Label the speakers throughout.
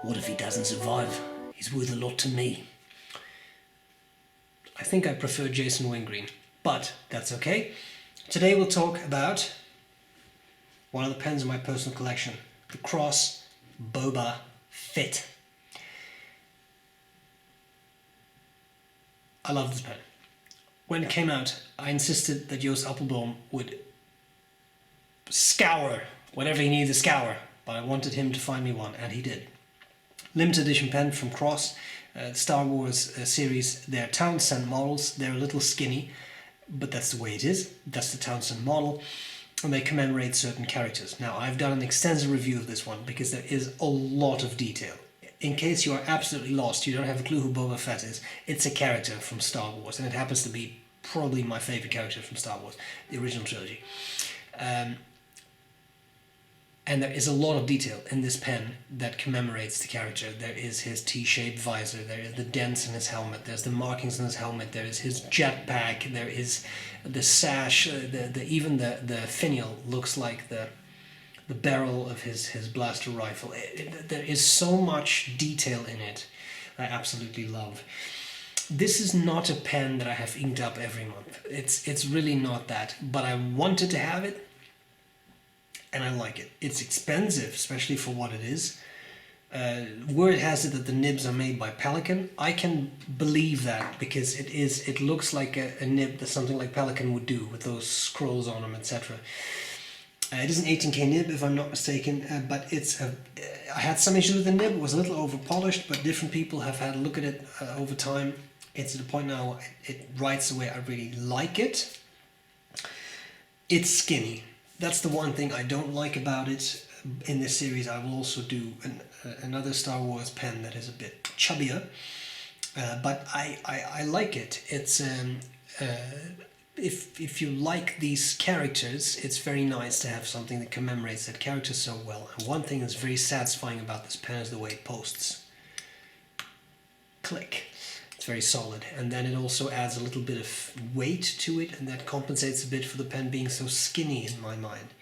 Speaker 1: What if he doesn't survive? He's worth a lot to me. I think I prefer Jason Wingreen, but that's okay. Today we'll talk about one of the pens in my personal collection, the Cross Boba Fett. I love this pen. When it came out, I insisted that Joost Appelboom would scour whatever he needed to scour, but I wanted him to find me one, and he did. Limited edition pen from Cross, Star Wars series. They're Townsend models. They're a little skinny, but that's the way it is. That's the Townsend model, and they commemorate certain characters. Now, I've done an extensive review of this one because there is a lot of detail. In case you are absolutely lost, you don't have a clue who Boba Fett is, it's a character from Star Wars, and it happens to be probably my favorite character from Star Wars, the original trilogy. And there is a lot of detail in this pen that commemorates the character. There is his T-shaped visor, there is the dents in his helmet, there's the markings on his helmet, there is his jetpack, there is the sash, even the finial looks like the barrel of his blaster rifle. There is so much detail in it I absolutely love. This is not a pen that I have inked up every month. It's really not that, but I wanted to have it, and I like it. It's expensive, especially for what it is. Word has it that the nibs are made by Pelican. I can believe that because it looks like a nib that something like Pelican would do with those scrolls on them, etc. It is an 18K nib, if I'm not mistaken, but I had some issues with the nib. It was a little over polished, but different people have had a look at it over time. It's to the point now it writes the way I really like it. It's skinny. That's the one thing I don't like about it. In this series I will also do another Star Wars pen that is a bit chubbier, but I like it. It's if you like these characters, it's very nice to have something that commemorates that character so well. And one thing that's very satisfying about this pen is the way it posts. Click. It's very solid, and then it also adds a little bit of weight to it, and that compensates a bit for the pen being so skinny in my mind.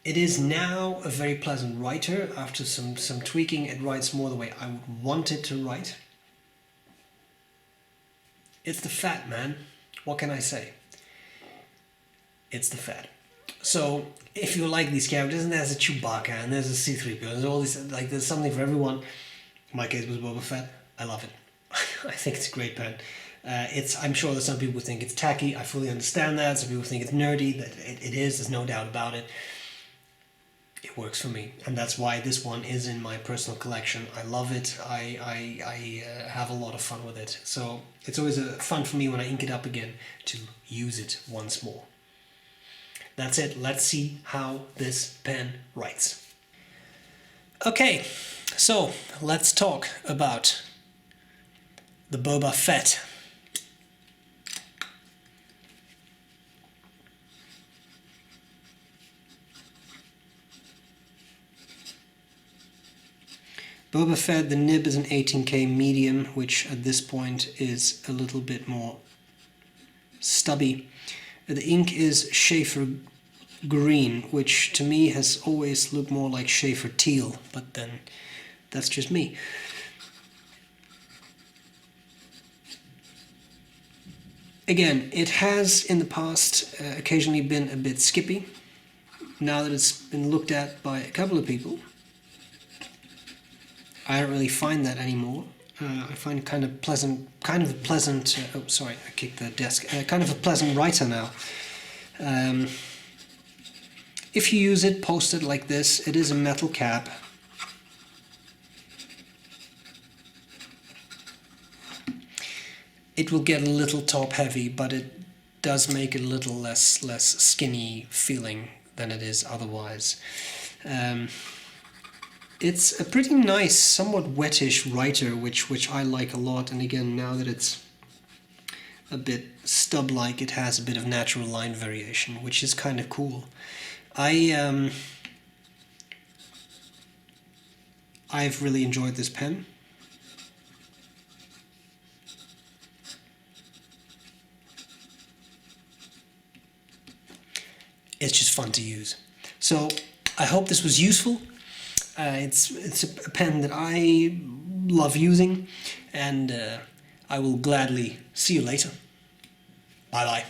Speaker 1: It is now a very pleasant writer. After some tweaking, it writes more the way I would want it to write. It's the fat, man. What can I say? It's the fat. So if you like these characters, and there's a Chewbacca, and there's a C-3PO, there's all these, like, there's something for everyone. In my case, it was Boba Fett. I love it. I think it's a great pen. I'm sure that some people think it's tacky. I fully understand that. Some people think it's nerdy. That it is. There's no doubt about it. It works for me, and that's why this one is in my personal collection. I love it. I have a lot of fun with it. So it's always fun for me when I ink it up again to use it once more. That's it. Let's see how this pen writes. Okay, so let's talk about the Boba Fett. Boba Fett, the nib is an 18K medium, which at this point is a little bit more stubby. The ink is Schaefer green, which to me has always looked more like Schaefer teal, but then that's just me. Again, it has in the past occasionally been a bit skippy. Now that it's been looked at by a couple of people, I don't really find that anymore. I find kind of a pleasant, oh sorry, I kicked the desk, kind of a pleasant writer now. If you use it, post it like this, it is a metal cap. It will get a little top heavy, but it does make it a little less skinny feeling than it is otherwise. It's a pretty nice, somewhat wettish writer, which I like a lot. And again, now that it's a bit stub-like, it has a bit of natural line variation, which is kind of cool. I've really enjoyed this pen. It's just fun to use. So I hope this was useful. It's a pen that I love using, and I will gladly see you later. Bye bye.